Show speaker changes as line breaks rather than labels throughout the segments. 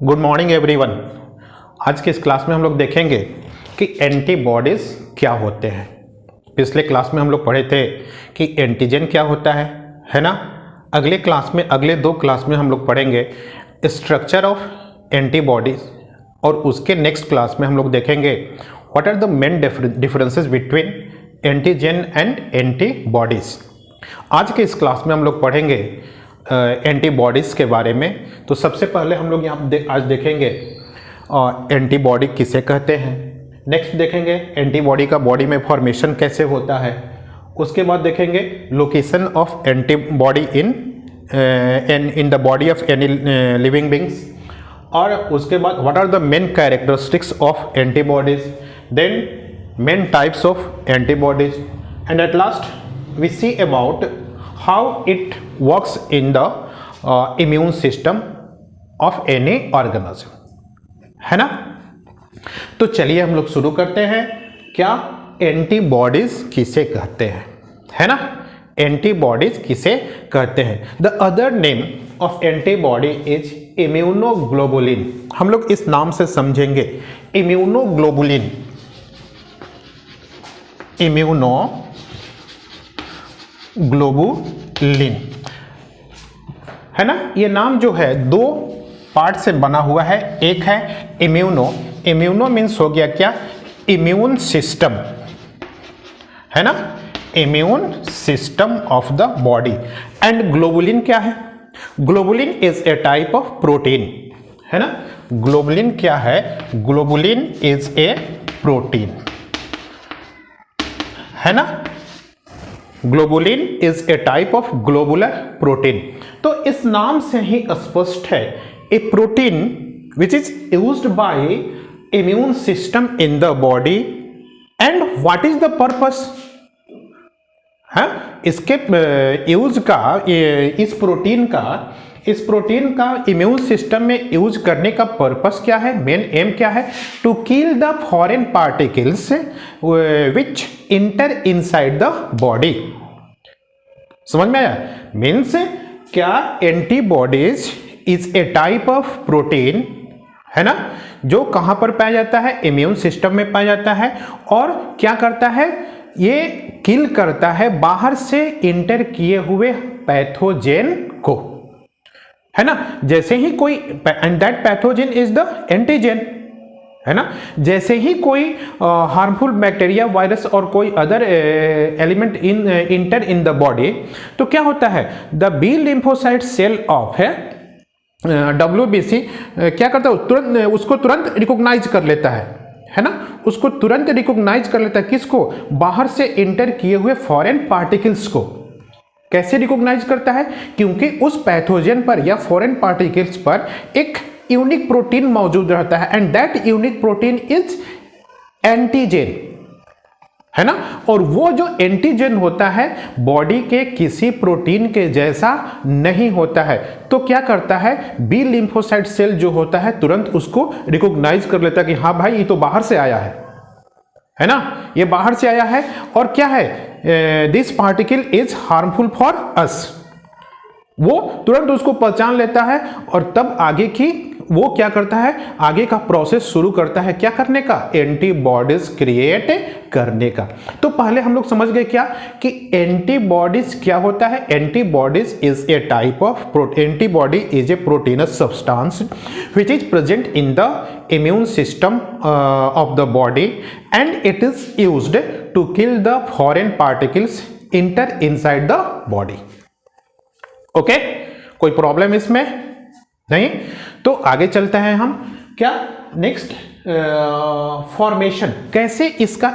Good morning everyone. आज के इस क्लास में हम लोग देखेंगे कि एंटीबॉडीज़ क्या होते हैं। पिछले क्लास में हम लोग पढ़े थे कि एंटीजन क्या होता है ना। अगले दो क्लास में हम लोग पढ़ेंगे स्ट्रक्चर ऑफ एंटीबॉडीज़ और उसके नेक्स्ट क्लास में हम लोग देखेंगे what are the main differences between antigen and antibodies. आज के इस क्लास में हम लोग पढ़ेंगे एंटीबॉडीज़ के बारे में। तो सबसे पहले हम लोग आज देखेंगे एंटीबॉडी किसे कहते हैं। नेक्स्ट देखेंगे एंटीबॉडी का बॉडी में फॉर्मेशन कैसे होता है। उसके बाद देखेंगे location of antibody in the body of any living beings. और उसके बाद what are the main characteristics of antibodies, then main types of antibodies, and at last we see about how it works in the immune system of any organism, है ना। तो चलिए हम लोग शुरू करते हैं। क्या एंटीबॉडीज किसे कहते हैं, है ना। एंटीबॉडीज किसे कहते हैं? The other name of antibody is immunoglobulin. हम लोग इस नाम से समझेंगे इम्यूनोग्लोबुलिन। ग्लोबुलिन, है ना। ये नाम जो है दो पार्ट से बना हुआ है। एक है इम्यूनो मीन्स हो गया क्या, इम्यून सिस्टम, है ना, immune system of the body. And globulin क्या है? Globulin is a type of protein, है ना। ग्लोबुलिन क्या है? ग्लोबुलिन इज ए प्रोटीन, है ना। Globulin is a type of globular protein. तो इस नाम से ही स्पष्ट है a protein which is used by immune system in the body. And what is the purpose? है इसके यूज का, इस प्रोटीन का इम्यून सिस्टम में यूज करने का पर्पस क्या है, मेन एम क्या है? To kill the foreign particles which enter inside the body. समझ में आया? मीन्स क्या antibodies is a type of protein, है ना, जो कहां पर पाया जाता है? इम्यून सिस्टम में पाया जाता है। और क्या करता है? ये किल करता है बाहर से इंटर किए हुए पैथोजेन को, है ना। जैसे ही कोई, and that pathogen is the antigen, है ना। जैसे ही कोई हार्मफुल बैक्टीरिया, वायरस और कोई other element enter in the body, तो क्या होता है? The B lymphocyte cell of WBC क्या करता है? तुरंत उसको तुरंत रिकॉग्नाइज कर लेता है ना। उसको तुरंत रिकॉग्नाइज कर लेता है। किसको? बाहर से इंटर किए हुए फॉरेन पार्टिकल्स को। कैसे रिकॉग्नाइज करता है? क्योंकि उस पैथोजन पर या फॉरेन पार्टिकल्स पर एक यूनिक प्रोटीन मौजूद रहता है, and that unique protein is antigen, है ना। और वो जो एंटीजन होता है बॉडी के किसी प्रोटीन के जैसा नहीं होता है। तो क्या करता है? बी लिम्फोसाइट सेल जो होता है तुरंत उसको रिकॉग्नाइज कर लेता है कि हाँ भाई ये तो बाहर से आया है ना, ये बाहर से आया है। और क्या है? This particle is harmful for us. वो तुरंत उसको पहचान लेता है और तब आगे की वो क्या करता है? आगे का प्रोसेस शुरू करता है। क्या करने का? एंटीबॉडीज क्रिएट करने का। तो पहले हम लोग समझ गए क्या कि एंटीबॉडीज क्या होता है। Antibodies is a type of antibody is a proteins substance which is present in the immune system of the body and it is used to kill the foreign particles enter inside the body. Okay, कोई problem इसमें नहीं? तो आगे चलते हैं हम। क्या next formation, कैसे इसका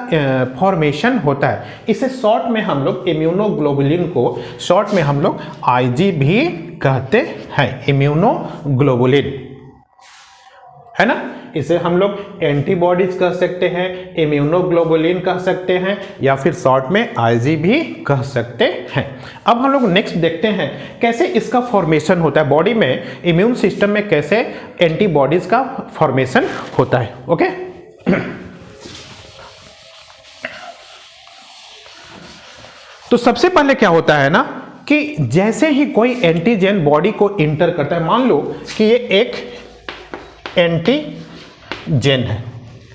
फॉर्मेशन होता है। इसे शॉर्ट में हम लोग इम्यूनोग्लोबुलिन को शॉर्ट में हम लोग IG भी कहते हैं, इम्यूनोग्लोबुलिन, है ना। इसे हम लोग एंटीबॉडीज कह सकते हैं, इम्यूनोग्लोबुलिन कह सकते हैं, या फिर शॉर्ट में IG भी कह सकते हैं। अब हम लोग नेक्स्ट देखते हैं कैसे इसका फॉर्मेशन होता है बॉडी में, इम्यून सिस्टम में कैसे एंटीबॉडीज का फॉर्मेशन होता है। ओके, तो सबसे पहले क्या होता है ना कि जैसे ही कोई एंटीजन बॉडी को इंटर करता है, मान लो कि ये एक एंटीजन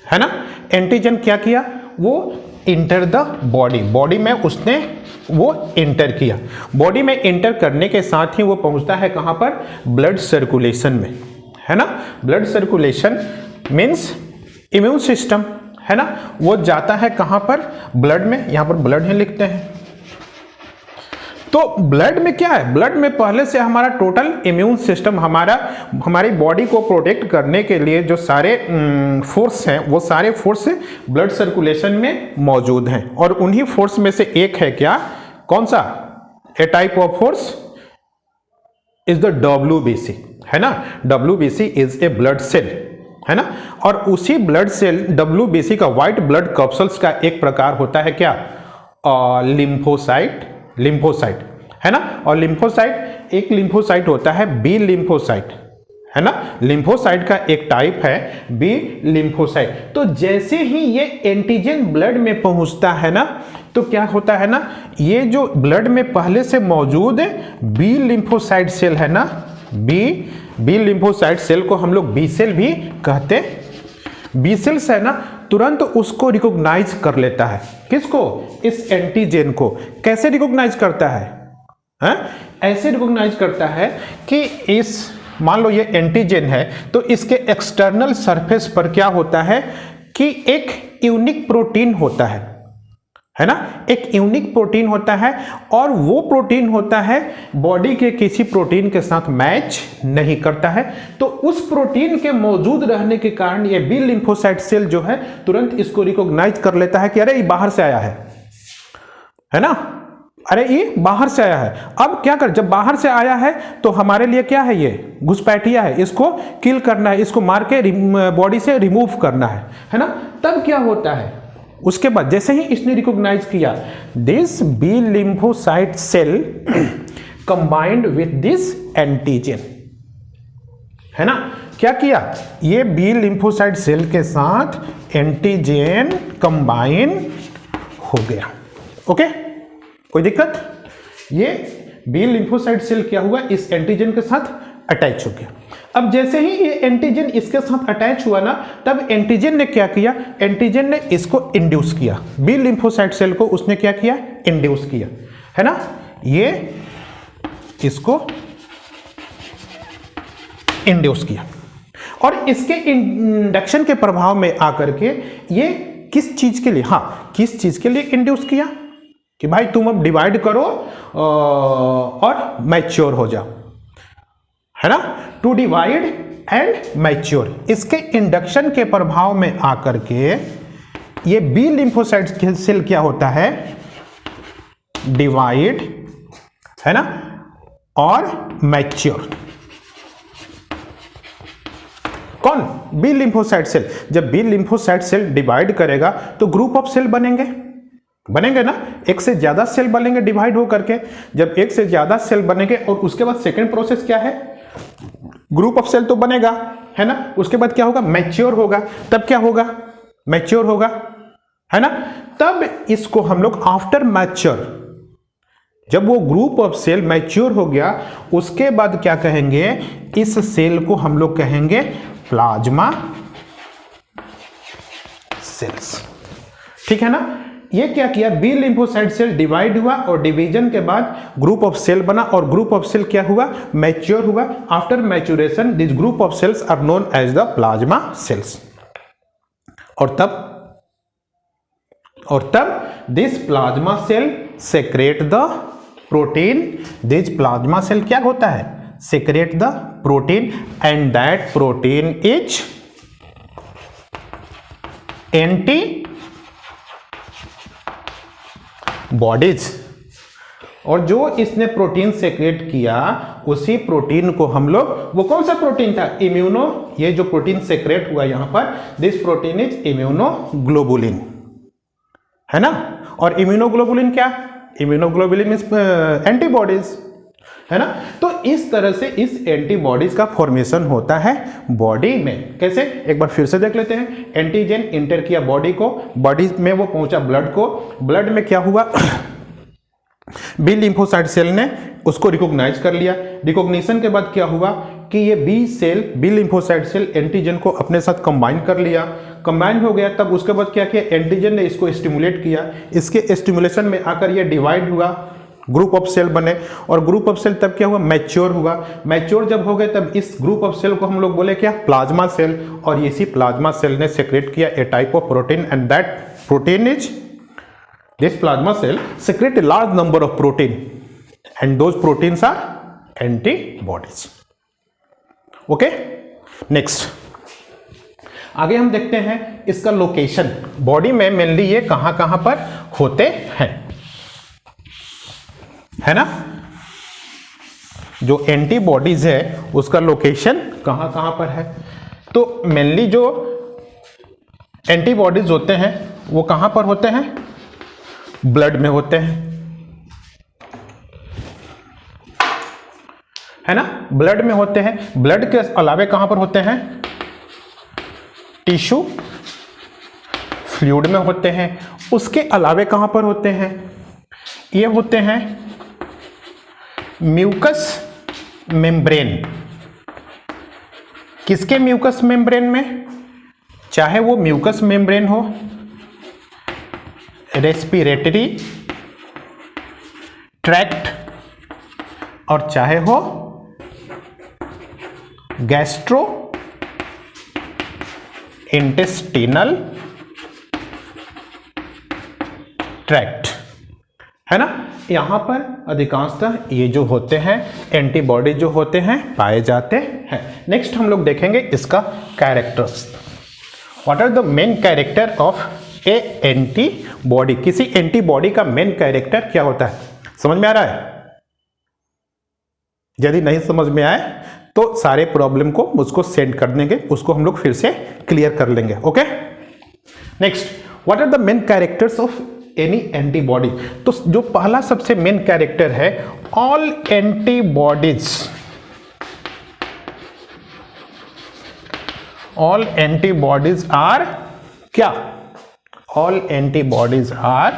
है ना। एंटीजन क्या किया, वो इंटर द बॉडी, बॉडी में उसने वो इंटर किया। बॉडी में इंटर करने के साथ ही वो पहुंचता है कहां पर, ब्लड सर्कुलेशन में, है ना। Blood circulation means immune system, है ना। वो जाता है कहां पर, ब्लड में, यहां पर ब्लड है लिखते हैं। तो ब्लड में क्या है, ब्लड में पहले से हमारा टोटल इम्यून सिस्टम, हमारी बॉडी को प्रोटेक्ट करने के लिए जो सारे फोर्स हैं, वो सारे फोर्स ब्लड सर्कुलेशन में मौजूद हैं। और उन्हीं फोर्स में से एक है क्या, कौन सा, a type of force is the WBC, है ना। WBC is a blood cell, है ना। और उसी ब्लड सेल WBC का व्हाइट ब्लड कैप्सूल्स का एक प्रकार होता है क्या, लिम्फोसाइट, है ना। और लिम्फोसाइट, एक लिम्फोसाइट होता है बी लिम्फोसाइट, है ना। लिम्फोसाइट का एक टाइप है बी लिम्फोसाइट। तो जैसे ही ये एंटीजन ब्लड में पहुंचता है ना, तो क्या होता है ना, ये जो ब्लड में पहले से मौजूद बी लिम्फोसाइट सेल है ना, बी लिम्फोसाइट सेल को हम लोग बी सेल भी कहते, बी सेल्स है ना, तुरंत उसको रिकॉग्नाइज कर लेता है। किसको, इस एंटीजन को। कैसे रिकॉग्नाइज करता है, ऐसे रिकॉग्नाइज करता है कि इस, मान लो ये एंटीजन है, तो इसके एक्सटर्नल सरफेस पर क्या होता है कि एक यूनिक प्रोटीन होता है ना, एक यूनिक प्रोटीन होता है। और वो प्रोटीन होता है बॉडी के किसी प्रोटीन के साथ मैच नहीं करता है। तो उस प्रोटीन के मौजूद रहने के कारण ये बी लिम्फोसाइट सेल जो है तुरंत इसको रिकॉग्नाइज कर लेता है कि अरे ये बाहर से आया है ना, अरे ये बाहर से आया है। अब क्या कर, जब बाहर से आया है तो हमारे लिए क्या है, ये घुसपैठिया है, इसको किल करना है, इसको मार के बॉडी से रिमूव करना है ना। तब क्या होता है, उसके बाद जैसे ही इसने रिकॉग्नाइज किया, this B lymphocyte cell combined with this antigen, है ना। क्या किया, ये बी लिम्फोसाइट सेल के साथ एंटीजन कंबाइन हो गया। ओके, कोई दिक्कत, ये बी लिम्फोसाइट सेल क्या हुआ, इस एंटीजन के साथ अटैच हो गया। अब जैसे ही ये एंटीजन इसके साथ अटैच हुआ ना, तब एंटीजन ने क्या किया, एंटीजन ने इसको इंड्यूस किया, बी लिम्फोसाइट सेल को उसने क्या किया, इंड्यूस किया, है ना। ये इसको इंड्यूस किया और इसके इंडक्शन के प्रभाव में आकर के ये किस चीज के लिए, हाँ, किस चीज के लिए इंड्यूस किया कि भाई तुम अब डिवाइड करो और मैच्योर हो जाओ, है ना, टू डिवाइड एंड मैच्योर। इसके इंडक्शन के प्रभाव में आकर के ये बी लिम्फोसाइट सेल क्या होता है, डिवाइड, है ना, और मैच्योर। कौन, बी लिम्फोसाइट सेल। जब बी लिम्फोसाइट सेल डिवाइड करेगा तो ग्रुप ऑफ सेल बनेंगे ना, एक से ज्यादा सेल बनेंगे डिवाइड हो करके। जब एक से ज्यादा सेल बनेंगे और उसके बाद सेकंड प्रोसेस क्या है, ग्रुप ऑफ सेल तो बनेगा, है ना। उसके बाद क्या होगा, मैच्योर होगा। तब क्या होगा, मैच्योर होगा, है ना। तब इसको हम लोग आफ्टर मैच्योर, जब वो ग्रुप ऑफ सेल मैच्योर हो गया, उसके बाद क्या कहेंगे, इस सेल को हम लोग कहेंगे प्लाज्मा सेल्स, ठीक है ना। ये क्या किया, बी लिम्फोसाइट सेल डिवाइड हुआ और डिवीजन के बाद ग्रुप ऑफ सेल बना और ग्रुप ऑफ सेल क्या हुआ, मैच्योर हुआ। After maturation this group of cells are known as the plasma cells. और तब this plasma cell secrete the protein, this plasma cell क्या होता है, secrete the protein and that protein is antibodies. और जो इसने protein secret किया, उसी प्रोटीन को हम लोग, वो कौन सा प्रोटीन था, इम्यूनो, ये जो प्रोटीन सेक्रेट हुआ यहां पर, दिस प्रोटीन इज इम्यूनोग्लोबुलिन, है ना। और इम्यूनोग्लोबुलिन क्या, इम्यूनोग्लोबुलिन मींस एंटीबॉडीज, है ना। तो इस तरह से इस एंटीबॉडीज का फॉर्मेशन होता है बॉडी में। कैसे, एक बार फिर से देख लेते हैं। एंटीजन इंटर किया बॉडी को, बॉडी में वो पहुंचा ब्लड को, ब्लड में क्या हुआ, बी लिम्फोसाइट सेल ने उसको रिकॉग्नाइज कर लिया, रिकॉग्निशन के बाद क्या हुआ कि ये B cell, B lymphocyte cell antigen को अपने साथ कंबाइन कर लिया, कंबाइन हो गया। तब उसके बाद क्या किया, एंटीजन ने इसको स्टिमुलेट किया, इसके स्टिमुलेशन में आकर ये डिवाइड हुआ, ग्रुप ऑफ सेल बने, और ग्रुप ऑफ सेल तब क्या हुआ, मैच्योर हुआ। मैच्योर जब हो गए तब इस ग्रुप ऑफ सेल को हम लोग बोले क्या, प्लाज्मा सेल, और इसी प्लाज्मा सेल ने सेक्रेट किया a type of protein, and that protein is, this plasma cell secrete a large number of protein and those proteins are antibodies. Okay, next आगे हम देखते हैं इसका लोकेशन। बॉडी में मेनली ये कहां कहां पर होते हैं, है ना। जो एंटीबॉडीज है उसका लोकेशन कहां कहां पर है। तो मेनली जो एंटीबॉडीज होते हैं वो कहां पर होते हैं, ब्लड में होते हैं, है ना, ब्लड में होते हैं। ब्लड के अलावे कहां पर होते हैं, टिश्यू फ्लूइड में होते हैं। उसके अलावे कहां पर होते हैं, ये होते हैं म्यूकस मेम्ब्रेन। किसके म्यूकस मेम्ब्रेन में, चाहे वो म्यूकस मेम्ब्रेन हो रेस्पिरेटरी ट्रैक्ट, और चाहे हो गैस्ट्रो इंटेस्टिनल ट्रैक्ट, है ना। यहां पर अधिकांशतः ये जो होते हैं एंटीबॉडी जो होते हैं पाए जाते हैं। नेक्स्ट हम लोग देखेंगे इसका characters. What are the main character of a antibody. किसी एंटीबॉडी का मेन कैरेक्टर क्या होता है, समझ में आ रहा है। यदि नहीं समझ में आए तो सारे प्रॉब्लम को मुझको सेंड कर देंगे, उसको हम लोग फिर से क्लियर कर लेंगे। Okay, next, what are the main characters of any antibody. तो जो पहला सबसे मेन कैरेक्टर है, all antibodies, all antibodies are क्या, ऑल एंटीबॉडीज आर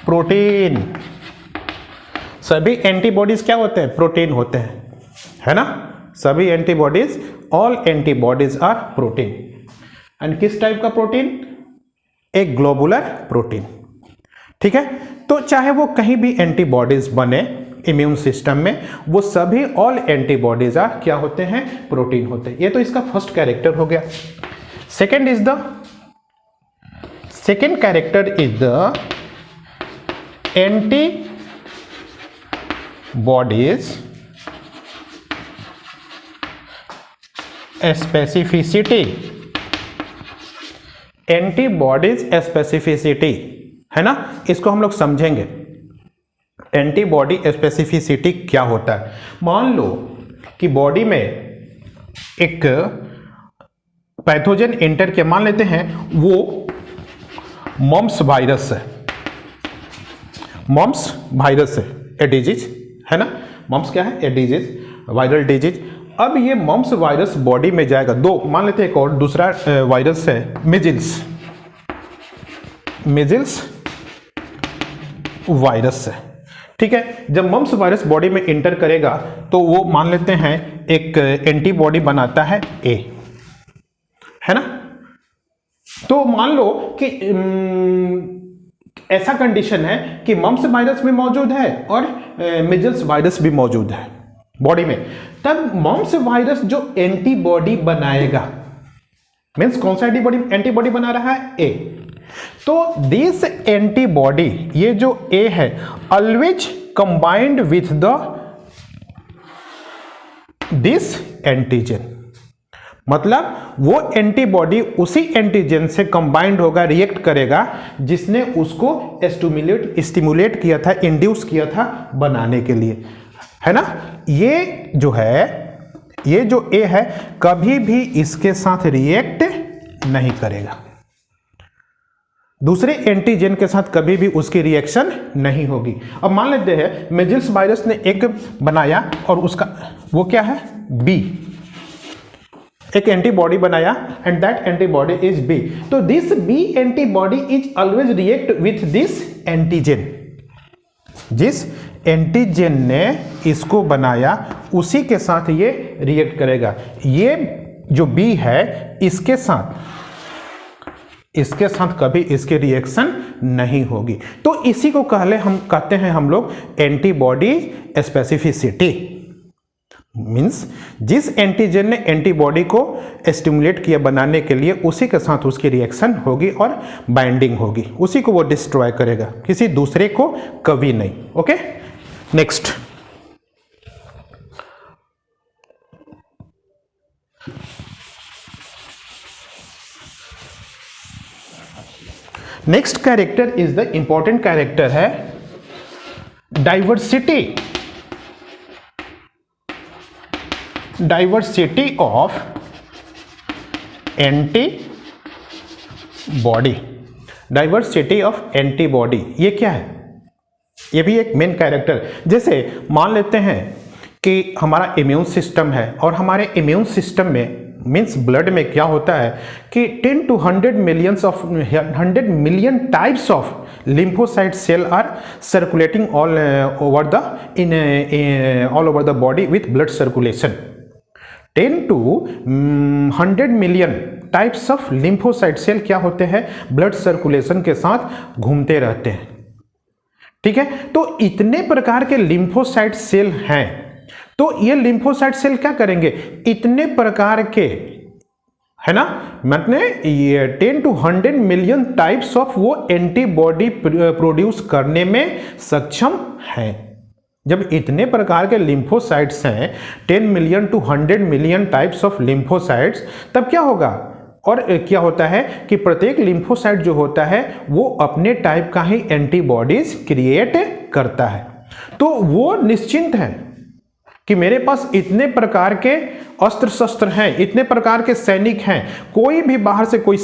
प्रोटीन। सभी एंटीबॉडीज क्या होते हैं, प्रोटीन होते हैं, है ना। सभी antibodies, all antibodies are protein. And किस टाइप का प्रोटीन, एक ग्लोबुलर प्रोटीन, ठीक है। तो चाहे वो कहीं भी एंटीबॉडीज बने इम्यून सिस्टम में, वो सभी ऑल एंटीबॉडीज आर क्या होते हैं, प्रोटीन होते हैं। ये तो इसका फर्स्ट कैरेक्टर हो गया। Second is the, second character is the antibodies specificity, antibodies specificity, है ना। इसको हम लोग समझेंगे एंटीबॉडी स्पेसिफिसिटी क्या होता है। मान लो कि बॉडी में एक पैथोजन एंटर किया, मान लेते हैं वो मम्स वायरस है, मम्स वायरस है, ए डिजीज, है ना। मम्स क्या है, ए डिजीज, वायरल डिजीज। अब ये मम्स वायरस बॉडी में जाएगा, दो मान लेते हैं, एक और दूसरा वायरस है मिजिल्स, मिजिल्स वायरस है, ठीक है। जब मम्स वायरस बॉडी में इंटर करेगा तो वो मान लेते हैं एक एंटीबॉडी बनाता है ए, है ना। तो मान लो कि ऐसा कंडीशन है कि मम्स वायरस भी मौजूद है और मिजल्स वायरस भी मौजूद है बॉडी में। तब मम्स वायरस जो एंटीबॉडी बनाएगा, मीन्स कौन सा एंटीबॉडी बना रहा है, ए। तो दिस एंटीबॉडी, ये जो ए है, always combined with the this antigen, मतलब वो एंटीबॉडी उसी एंटीजन से कंबाइंड होगा, रिएक्ट करेगा जिसने उसको स्टिमुलेट किया था, इंड्यूस किया था बनाने के लिए, है ना। ये जो है, ये जो ए है, कभी भी इसके साथ रिएक्ट नहीं करेगा, दूसरे एंटीजन के साथ कभी भी उसकी रिएक्शन नहीं होगी। अब मान लेते हैं मिजल्स वायरस ने एक बनाया और उसका वो क्या है, बी, एक एंटीबॉडी बनाया and that antibody is B. तो this B antibody is always react with this antigen, जिस एंटीजन ने इसको बनाया उसी के साथ ये रिएक्ट करेगा। ये जो बी है इसके साथ कभी इसके रिएक्शन नहीं होगी। तो इसी को कहते हैं हम लोग एंटीबॉडी स्पेसिफिसिटी। मीन्स जिस एंटीजन ने एंटीबॉडी को स्टिमुलेट किया बनाने के लिए, उसी के साथ उसकी रिएक्शन होगी और बाइंडिंग होगी, उसी को वो डिस्ट्रॉय करेगा, किसी दूसरे को कभी नहीं। Okay, next. Next character is the important character है diversity. Diversity of antibody. Diversity of antibody ये क्या है? ये भी एक मेन कैरेक्टर। जैसे मान लेते हैं कि हमारा इम्यून सिस्टम है, और हमारे इम्यून सिस्टम में मीन्स ब्लड में क्या होता है कि 10 to 100 million types of lymphocyte cell are circulating all over the body with blood circulation. 10 to 100 million types of lymphocyte cell क्या होते हैं? ब्लड सर्कुलेशन के साथ घूमते रहते हैं। ठीक है, तो इतने प्रकार के लिम्फोसाइट सेल हैं। तो ये लिम्फोसाइट सेल क्या करेंगे? इतने प्रकार के, है ना, मतलब ये 10 to 100 मिलियन टाइप्स ऑफ वो एंटीबॉडी प्रोड्यूस करने में सक्षम हैं। जब इतने प्रकार के लिम्फोसाइट्स हैं, 10 million to 100 million types of lymphocytes, तब क्या होगा? और क्या होता है कि प्रत्येक लिम्फोसाइट जो होता है वो अपने टाइप का ही एंटीबॉडीज क्रिएट करता है। तो वो निश्चिंत है कि मेरे पास इतने प्रकार के अस्त्र शस्त्र हैं, इतने प्रकार के सैनिक हैं, कोई भी बाहर से कोई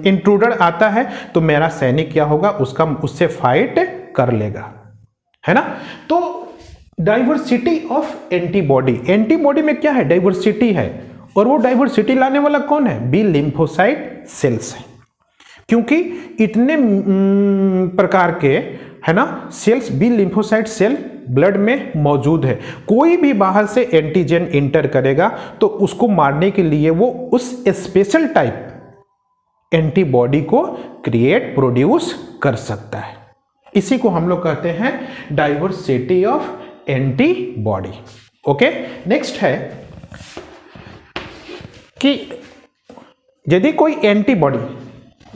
इंट्रूडर आता है तो मेरा सैनिक क्या होगा? उससे फाइट कर लेगा, है ना। तो डाइवर्सिटी ऑफ एंटीबॉडी, एंटीबॉडी में क्या है? डाइवर्सिटी है। और वो डाइवर्सिटी लाने वाला कौन है? बी लिम्फोसाइट सेल्स है। क्योंकि इतने प्रकार के, है ना, cells, B lymphocyte cell blood में मौजूद है। कोई भी बाहर से एंटीजन इंटर करेगा तो उसको मारने के लिए वो उस स्पेशल टाइप एंटीबॉडी को क्रिएट, प्रोड्यूस कर सकता है। इसी को हम लोग कहते हैं diversity of antibody. Okay, next है कि यदि कोई antibody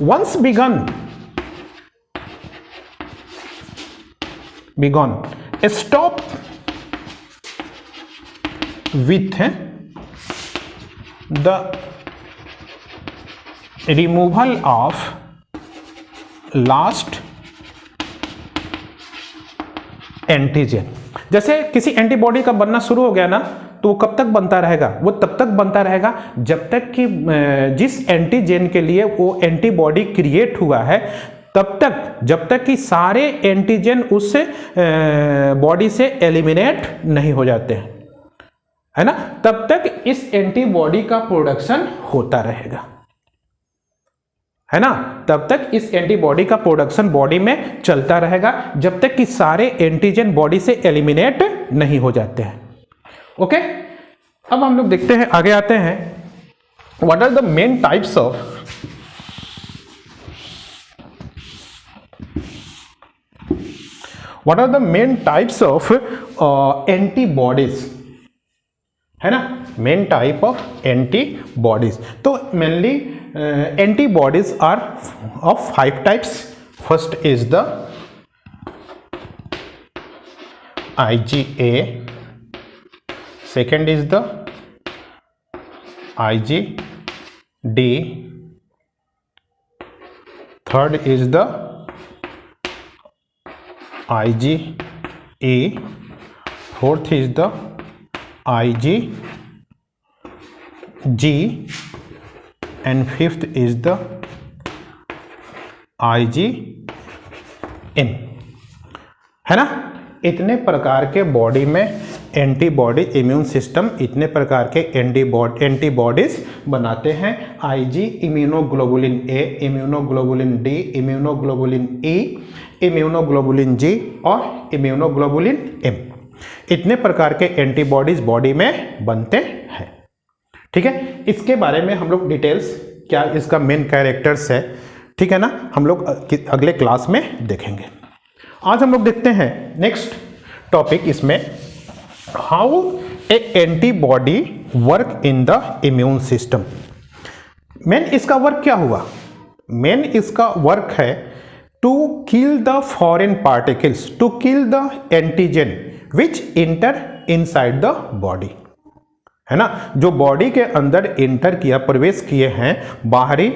once begin stop with the removal of last antigen. जैसे किसी एंटीबॉडी का बनना शुरू हो गया ना, तो वो कब तक बनता रहेगा? वो तब तक बनता रहेगा जब तक कि जिस एंटीजन के लिए वो एंटीबॉडी क्रिएट हुआ है, तब तक, जब तक कि सारे एंटीजन उस बॉडी से एलिमिनेट नहीं हो जाते हैं, है ना, तब तक इस एंटीबॉडी का प्रोडक्शन होता रहेगा, है ना। तब तक इस एंटीबॉडी का प्रोडक्शन बॉडी में चलता रहेगा जब तक कि सारे एंटीजन बॉडी से एलिमिनेट नहीं हो जाते हैं। ओके, अब हम लोग देखते हैं, आगे आते हैं, what are the main types of What are the main types of antibodies, है ना, मेन टाइप ऑफ एंटीबॉडीज। तो mainly antibodies are of 5 types. First is the IgA, second is the IgD, third is the IgE, fourth is the IgG, and fifth is the IgM, है ना। इतने प्रकार के body में antibody immune system इतने प्रकार के एंटीबॉडीज बनाते हैं। IG immunoglobulin A, immunoglobulin D, immunoglobulin E, immunoglobulin G और इम्यूनोग्लोबुलिन एम। इतने प्रकार के एंटीबॉडीज बॉडी में बनते हैं। ठीक है, इसके बारे में हम लोग डिटेल्स क्या इसका मेन कैरेक्टर्स है, ठीक है ना, हम लोग अगले क्लास में देखेंगे। आज हम लोग देखते हैं नेक्स्ट टॉपिक इसमें, how a antibody work in the immune system. Main इसका वर्क क्या हुआ? मेन इसका वर्क है to kill the foreign particles, to kill the antigen which enter inside the body, है ना, जो बॉडी के अंदर इंटर किया, प्रवेश किए हैं बाहरी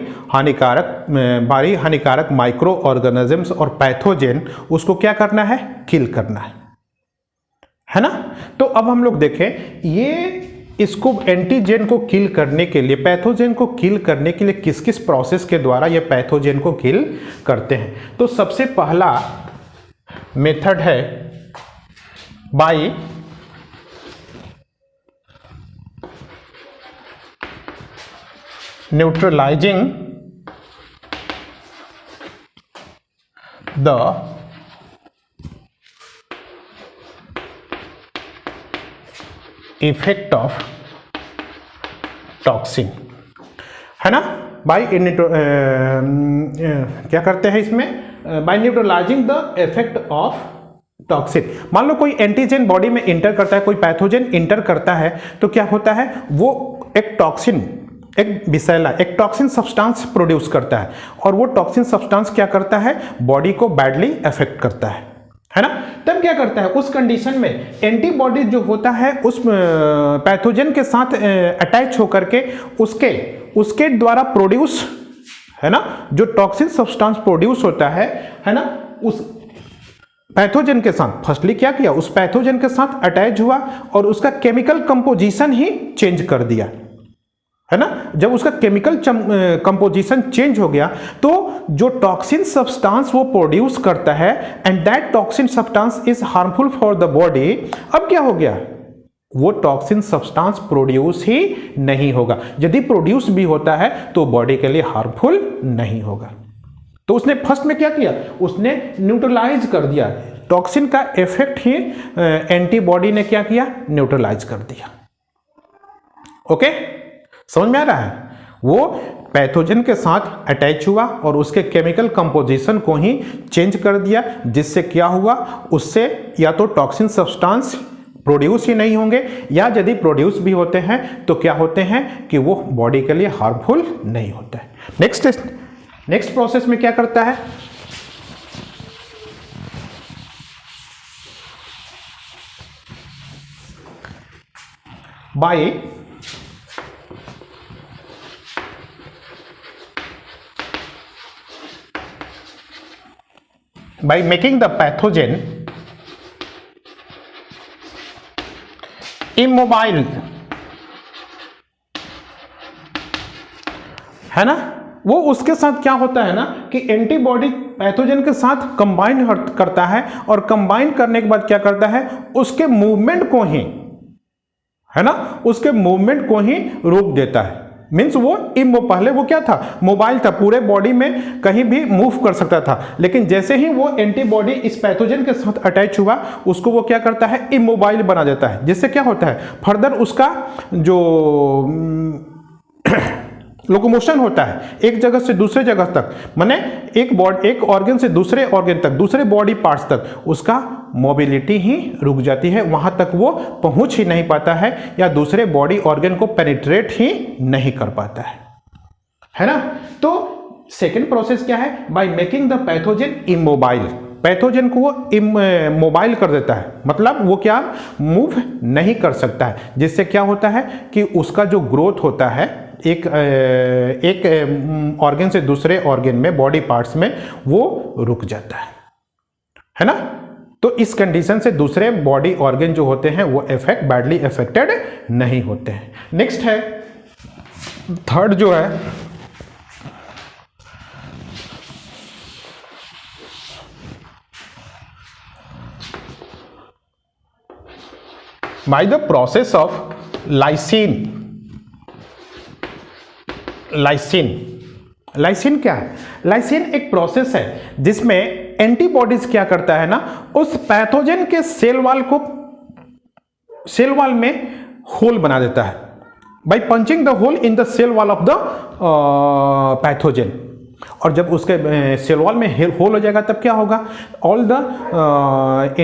हानिकारक माइक्रो ऑर्गेनिजम्स और पैथोजेन, उसको क्या करना है? किल करना है ना। तो अब हम लोग देखें ये इसको एंटीजेन को किल करने के लिए, पैथोजेन को किल करने के लिए किस किस प्रोसेस के द्वारा ये पैथोजेन को किल करते हैं। तो सबसे पहला मेथड है bye neutralizing the effect of toxin, है ना। बाय क्या करते हैं इसमें? By neutralising the effect of toxin. मान लो कोई एंटीजन बॉडी में इंटर करता है, कोई पैथोजन इंटर करता है, तो क्या होता है? वो एक टॉक्सिन, एक विषैला, एक टॉक्सिन सब्सटेंस प्रोड्यूस करता है, और वो टॉक्सिन सब्सटेंस क्या करता है? बॉडी को बैडली अफेक्ट करता है ना। तब क्या करता है? उस कंडीशन में एंटीबॉडी जो होता है उस पैथोजन के साथ अटैच होकर के उसके द्वारा प्रोड्यूस, है ना, जो टॉक्सिन सब्सटेंस प्रोड्यूस होता है ना, उस पैथोजन के साथ फर्स्टली क्या किया? उस पैथोजन के साथ अटैच हुआ और उसका केमिकल कंपोजिशन ही चेंज कर दिया, है ना। जब उसका केमिकल कंपोजिशन चेंज हो गया तो जो टॉक्सिन सब्सटेंस वो प्रोड्यूस करता है, and that toxin substance is harmful for the body. अब क्या हो गया? वो टॉक्सिन सब्सटेंस प्रोड्यूस ही नहीं होगा। यदि प्रोड्यूस भी होता है तो बॉडी के लिए हार्मफुल नहीं होगा। तो उसने फर्स्ट में क्या किया? उसने न्यूट्रलाइज कर दिया टॉक्सिन का इफेक्ट ही, एंटीबॉडी ने क्या किया? न्यूट्रलाइज कर दिया। ओके, समझ में आ रहा है? वो पैथोजन के साथ अटैच हुआ और उसके केमिकल कंपोजिशन को ही चेंज कर दिया, जिससे क्या हुआ? उससे या तो टॉक्सिन सब्सटेंस प्रोड्यूस ही नहीं होंगे, या यदि प्रोड्यूस भी होते हैं तो क्या होते हैं कि वो बॉडी के लिए हार्मफुल नहीं होता है। नेक्स्ट प्रोसेस में क्या करता है? by making the pathogen immobile, है ना। वो उसके साथ क्या होता है ना कि एंटीबॉडी पैथोजन के साथ कंबाइन करता है, और कंबाइन करने के बाद क्या करता है? उसके मूवमेंट को ही, है ना, उसके मूवमेंट को ही रोक देता है। मीन्स वो पहले वो क्या था? मोबाइल था, पूरे बॉडी में कहीं भी मूव कर सकता था, लेकिन जैसे ही वो एंटीबॉडी इस पैथोजन के साथ अटैच हुआ, उसको वो क्या करता है? इमोबाइल बना देता है, जिससे क्या होता है? फर्दर उसका जो लोकोमोशन होता है एक जगह से दूसरे जगह तक, माने एक ऑर्गन से दूसरे ऑर्गन तक, दूसरे बॉडी पार्ट्स तक, उसका मोबिलिटी ही रुक जाती है, वहां तक वो पहुंच ही नहीं पाता है, या दूसरे बॉडी ऑर्गन को पेनिट्रेट ही नहीं कर पाता है ना। तो सेकेंड प्रोसेस क्या है? Bye making the pathogen immobile. Pathogen को वो मोबाइल कर देता है, मतलब वो क्या? मूव नहीं कर सकता है, जिससे क्या होता है कि उसका जो ग्रोथ होता है एक ऑर्गन से दूसरे ऑर्गन में, बॉडी पार्ट्स में, वो रुक जाता है ना। तो इस कंडीशन से दूसरे बॉडी ऑर्गन जो होते हैं वो बैडली अफेक्टेड नहीं होते हैं। नेक्स्ट है थर्ड जो है by the process of lysine. Lysine क्या है? लाइसिन एक प्रोसेस है जिसमें एंटीबॉडीज क्या करता है ना, उस पैथोजन के सेल वॉल में होल बना देता है by punching the hole in the cell wall of the pathogen. और जब उसके सेल वॉल में होल हो जाएगा तब क्या होगा, all the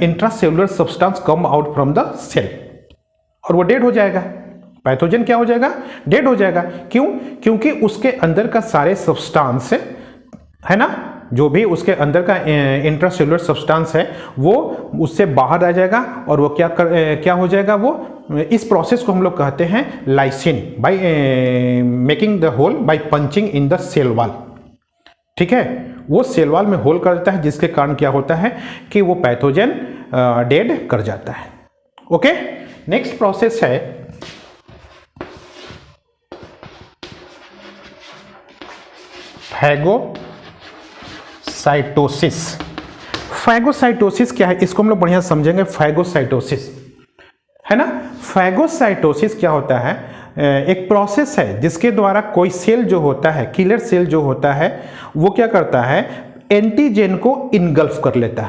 intracellular substance come out from the cell और वो डेड हो जाएगा। पैथोजन क्या हो जाएगा? डेड हो जाएगा। क्यों? क्योंकि उसके अंदर का सारे सब्सटेंस है ना, जो भी उसके अंदर का इंट्रासेलुलर सब्सटेंस है वो उससे बाहर आ जाएगा और वो क्या हो जाएगा, वो इस प्रोसेस को हम लोग कहते हैं lysin by making the hole by punching in the cell wall. ठीक है, वो सेल वॉल में होल कर देता है जिसके कारण क्या होता है कि वो पैथोजन डेड कर जाता है। ओके, नेक्स्ट प्रोसेस है फैगोसाइटोसिस। फैगोसाइटोसिस क्या है, इसको हम लोग बढ़िया समझेंगे। फैगोसाइटोसिस है ना, फैगोसाइटोसिस क्या होता है, एक प्रोसेस है जिसके द्वारा कोई सेल जो होता है, किलर सेल जो होता है, वो क्या करता है, एंटीजन को इनगल्फ कर लेता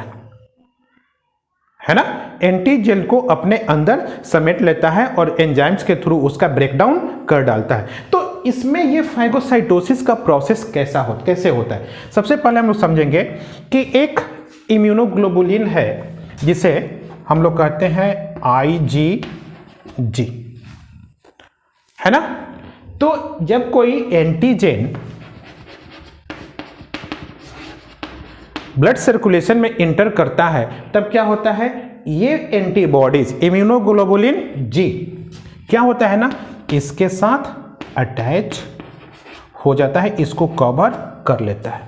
है ना, एंटीजन को अपने अंदर समेट लेता है और एंजाइम्स के थ्रू उसका ब्रेकडाउन कर डालता है। तो इसमें ये फैगोसाइटोसिस का प्रोसेस कैसे होता है? सबसे पहले हम लोग समझेंगे कि एक इम्यूनोग्लोबुलिन है जिसे हम लोग कहते हैं IgG, है ना। तो जब कोई एंटीजन ब्लड सर्कुलेशन में इंटर करता है तब क्या होता है, ये एंटीबॉडीज इम्यूनोग्लोबुलिन G क्या होता है ना, इसके साथ अटैच हो जाता है, इसको कवर कर लेता है।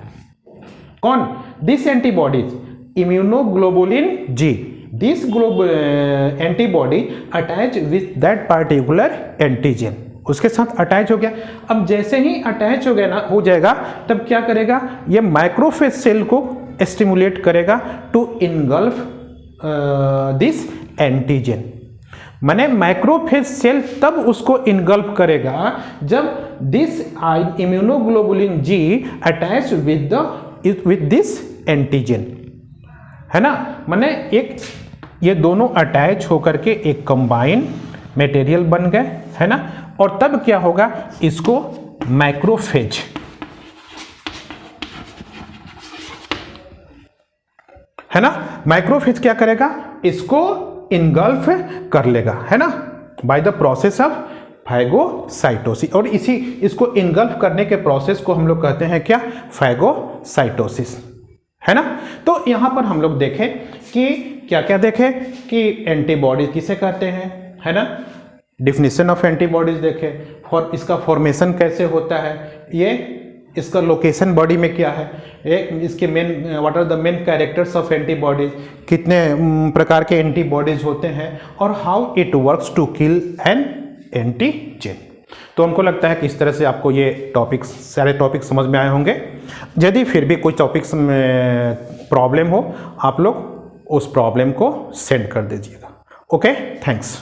कौन? This antibodies immunoglobulin G, this antibody attach with that particular antigen, उसके साथ अटैच हो गया। अब जैसे ही अटैच हो गया ना, हो जाएगा, तब क्या करेगा, ये माइक्रोफेज सेल को स्टिमुलेट करेगा टू इनगल्फ दिस एंटीजन। माने माइक्रोफेज सेल तब उसको इनगल्फ करेगा जब this immunoglobulin G attach with this antigen, है ना। माने एक ये दोनों अटैच होकर के एक कंबाइन मटेरियल बन गए, है ना। और तब क्या होगा, इसको मैक्रोफेज, है ना, मैक्रोफेज क्या करेगा, इसको इनगल्फ कर लेगा, है ना, by the process of phagocytosis. और इसको इनगल्फ करने के प्रोसेस को हम लोग कहते हैं क्या, फैगोसाइटोसिस, है ना। तो यहां पर हम लोग देखें कि क्या क्या देखें कि एंटीबॉडीज किसे कहते हैं, है ना, डिफिनीशन ऑफ एंटीबॉडीज देखें, और इसका फॉर्मेशन कैसे होता है, ये इसका लोकेशन बॉडी में क्या है, इसके main what are the main characters of antibodies, कितने प्रकार के एंटीबॉडीज होते हैं, और how it works to kill an antigen. तो हमको लगता है कि इस तरह से आपको ये टॉपिक्स, सारे टॉपिक समझ में आए होंगे। यदि फिर भी कोई टॉपिक्स में प्रॉब्लम हो, आप लोग उस प्रॉब्लम को सेंड कर दीजिएगा। Okay, thanks.